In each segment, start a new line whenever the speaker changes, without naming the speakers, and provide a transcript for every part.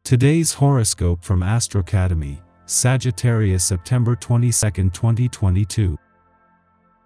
Today's horoscope from Astrocademy, Sagittarius September 22, 2022.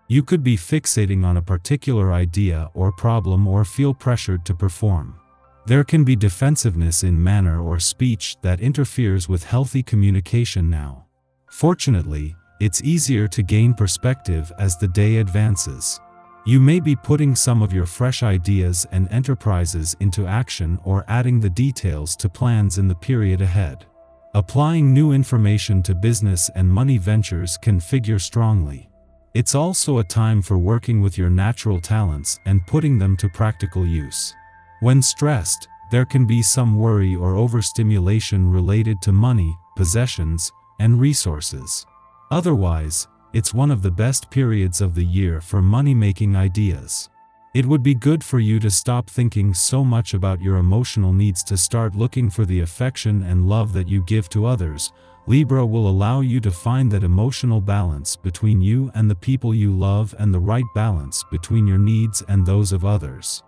You could be fixating on a particular idea or problem or feel pressured to perform. There can be defensiveness in manner or speech that interferes with healthy communication now. Fortunately, it's easier to gain perspective as the day advances. You may be putting some of your fresh ideas and enterprises into action or adding the details to plans in the period ahead. Applying new information to business and money ventures can figure strongly. It's also a time for working with your natural talents and putting them to practical use. When stressed, there can be some worry or overstimulation related to money, possessions, and resources. Otherwise, it's one of the best periods of the year for money-making ideas. It would be good for you to stop thinking so much about your emotional needs to start looking for the affection and love that you give to others. Libra will allow you to find that emotional balance between you and the people you love and the right balance between your needs and those of others.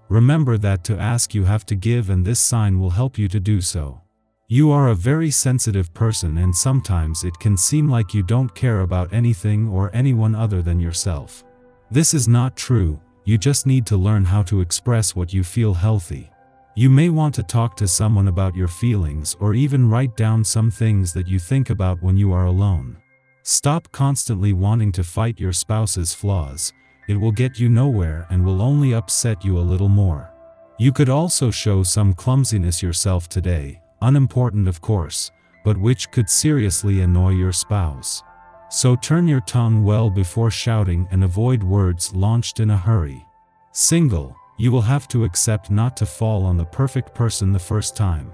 Remember that to ask you have to give, and this sign will help you to do so. You are a very sensitive person, and sometimes it can seem like you don't care about anything or anyone other than yourself. This is not true. You just need to learn how to express what you feel healthy. You may want to talk to someone about your feelings or even write down some things that you think about when you are alone. Stop constantly wanting to fight your spouse's flaws. It will get you nowhere and will only upset you a little more. You could also show some clumsiness yourself today. Unimportant, of course, but which could seriously annoy your spouse. So turn your tongue well before shouting and avoid words launched in a hurry. Single, you will have to accept not to fall on the perfect person the first time.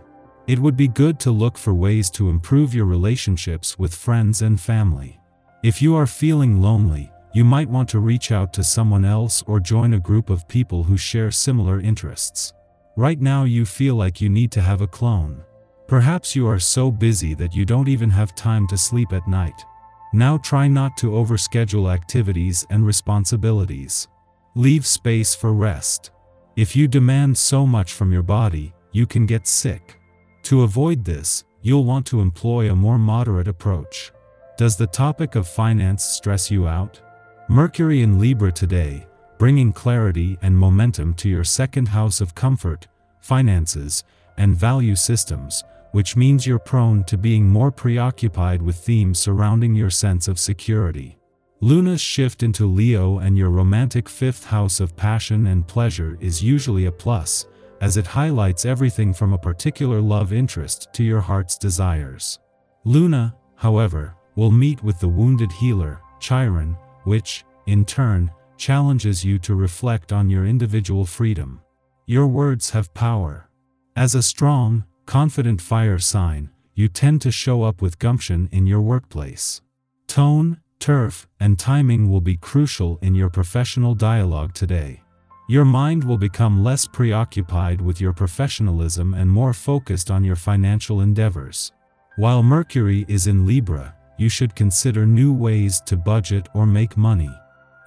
It would be good to look for ways to improve your relationships with friends and family. If you are feeling lonely, you might want to reach out to someone else or join a group of people who share similar interests. Right now you feel like you need to have a clone. Perhaps you are so busy that you don't even have time to sleep at night. Now try not to overschedule activities and responsibilities. Leave space for rest. If you demand so much from your body, you can get sick. To avoid this, you'll want to employ a more moderate approach. Does the topic of finance stress you out? Mercury in Libra today, bringing clarity and momentum to your second house of comfort, finances, and value systems, which means you're prone to being more preoccupied with themes surrounding your sense of security. Luna's shift into Leo and your romantic fifth house of passion and pleasure is usually a plus, as it highlights everything from a particular love interest to your heart's desires. Luna, however, will meet with the wounded healer, Chiron, which, in turn, challenges you to reflect on your individual freedom. Your words have power. As a strong, confident fire sign, you tend to show up with gumption in your workplace. Tone, turf, and timing will be crucial in your professional dialogue today. Your mind will become less preoccupied with your professionalism and more focused on your financial endeavors. While Mercury is in Libra, you should consider new ways to budget or make money.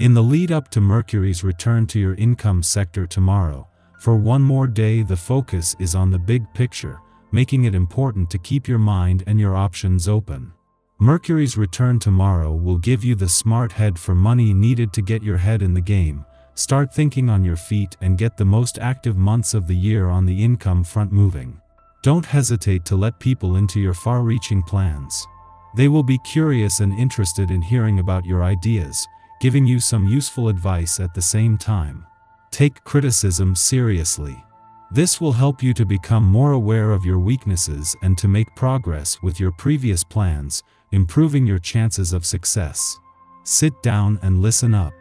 In the lead up to Mercury's return to your income sector tomorrow, for one more day the focus is on the big picture, making it important to keep your mind and your options open. Mercury's return tomorrow will give you the smart head for money needed to get your head in the game, start thinking on your feet, and get the most active months of the year on the income front moving. Don't hesitate to let people into your far-reaching plans. They will be curious and interested in hearing about your ideas, giving you some useful advice at the same time. Take criticism seriously. This will help you to become more aware of your weaknesses and to make progress with your previous plans, improving your chances of success. Sit down and listen up.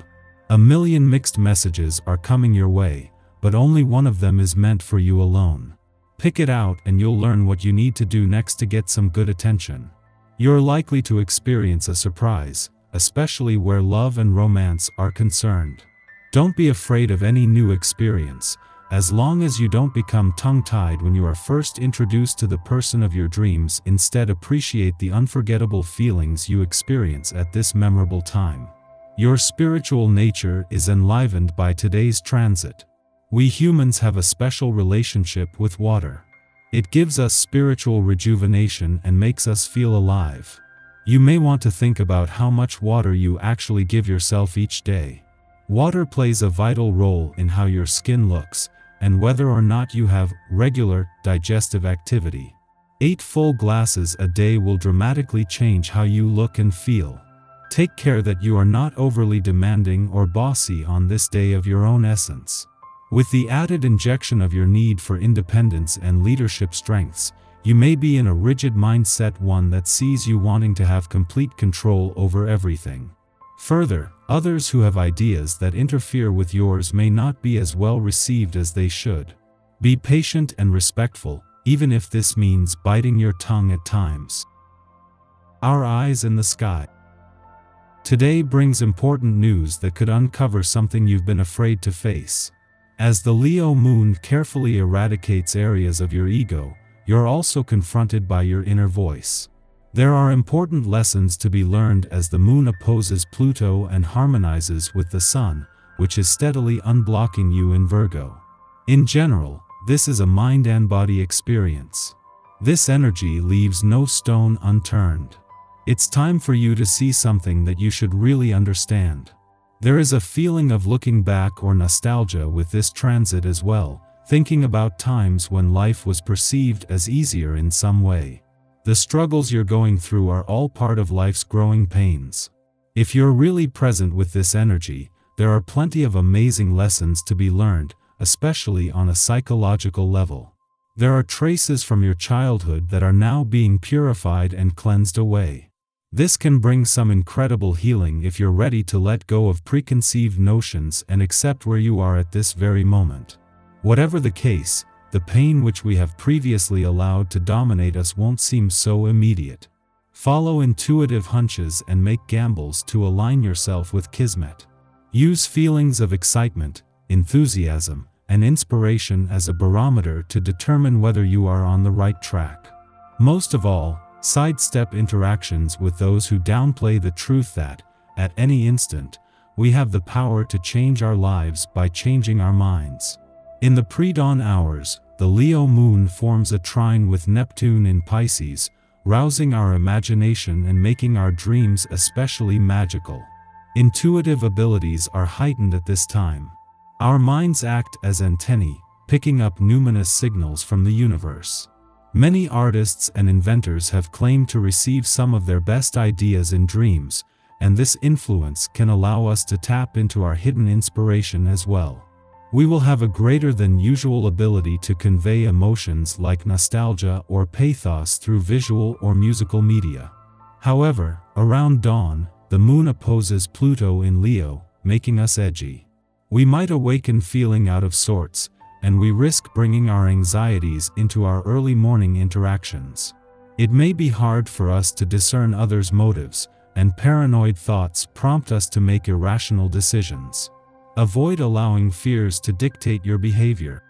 A million mixed messages are coming your way, but only one of them is meant for you alone. Pick it out and you'll learn what you need to do next to get some good attention. You're likely to experience a surprise, especially where love and romance are concerned. Don't be afraid of any new experience, as long as you don't become tongue-tied when you are first introduced to the person of your dreams. Instead, appreciate the unforgettable feelings you experience at this memorable time. Your spiritual nature is enlivened by today's transit. We humans have a special relationship with water. It gives us spiritual rejuvenation and makes us feel alive. You may want to think about how much water you actually give yourself each day. Water plays a vital role in how your skin looks, and whether or not you have regular digestive activity. 8 full glasses a day will dramatically change how you look and feel. Take care that you are not overly demanding or bossy on this day of your own essence. With the added injection of your need for independence and leadership strengths, you may be in a rigid mindset, one that sees you wanting to have complete control over everything. Further, others who have ideas that interfere with yours may not be as well received as they should. Be patient and respectful, even if this means biting your tongue at times. Our eyes in the sky. Today brings important news that could uncover something you've been afraid to face. As the Leo moon carefully eradicates areas of your ego, you're also confronted by your inner voice. There are important lessons to be learned as the moon opposes Pluto and harmonizes with the sun, which is steadily unblocking you in Virgo. In general, this is a mind and body experience. This energy leaves no stone unturned. It's time for you to see something that you should really understand. There is a feeling of looking back or nostalgia with this transit as well, thinking about times when life was perceived as easier in some way. The struggles you're going through are all part of life's growing pains. If you're really present with this energy, there are plenty of amazing lessons to be learned, especially on a psychological level. There are traces from your childhood that are now being purified and cleansed away. This can bring some incredible healing if you're ready to let go of preconceived notions and accept where you are at this very moment. Whatever the case, the pain which we have previously allowed to dominate us won't seem so immediate. Follow intuitive hunches and make gambles to align yourself with Kismet. Use feelings of excitement, enthusiasm, and inspiration as a barometer to determine whether you are on the right track. Most of all, sidestep interactions with those who downplay the truth that, at any instant, we have the power to change our lives by changing our minds. In the pre-dawn hours, the Leo moon forms a trine with Neptune in Pisces, rousing our imagination and making our dreams especially magical. Intuitive abilities are heightened at this time. Our minds act as antennae, picking up numinous signals from the universe. Many artists and inventors have claimed to receive some of their best ideas in dreams, and this influence can allow us to tap into our hidden inspiration as well. We will have a greater than usual ability to convey emotions like nostalgia or pathos through visual or musical media. However, around dawn, the moon opposes Pluto in Leo, making us edgy. We might awaken feeling out of sorts, and we risk bringing our anxieties into our early morning interactions. It may be hard for us to discern others' motives, and paranoid thoughts prompt us to make irrational decisions. Avoid allowing fears to dictate your behavior.